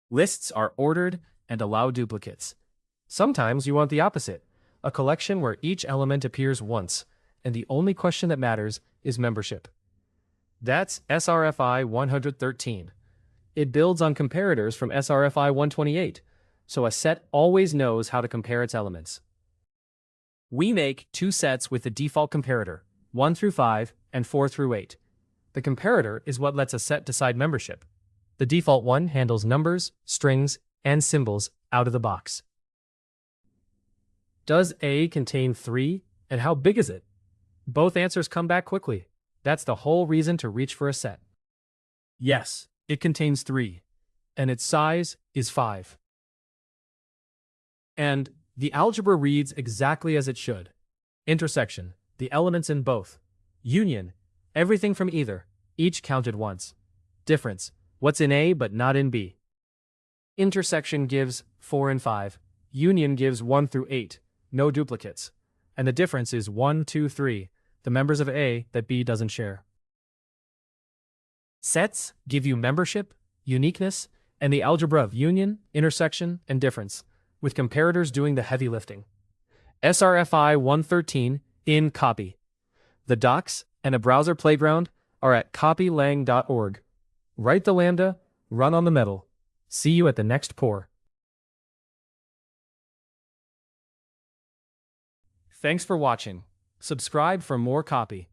Lists are ordered and allow duplicates. Sometimes you want the opposite, a collection where each element appears once, and the only question that matters is membership. That's SRFI 113. It builds on comparators from SRFI 128, so a set always knows how to compare its elements. We make two sets with the default comparator, 1 through 5 and 4 through 8. The comparator is what lets a set decide membership. The default one handles numbers, strings, and symbols out of the box. Does A contain 3, and how big is it? Both answers come back quickly. That's the whole reason to reach for a set. Yes, it contains 3, and its size is 5. And the algebra reads exactly as it should. Intersection, the elements in both. Union, everything from either, each counted once. Difference, what's in A but not in B. Intersection gives 4 and 5. Union gives 1 through 8, no duplicates. And the difference is 1, 2, 3, the members of A that B doesn't share. Sets give you membership, uniqueness, and the algebra of union, intersection, and difference, with comparators doing the heavy lifting. SRFI 113 in Kaappi. The docs and a browser playground are at kaappilang.org. Write the lambda, run on the metal. See you at the next pour. Thanks for watching. Subscribe for more Kaappi.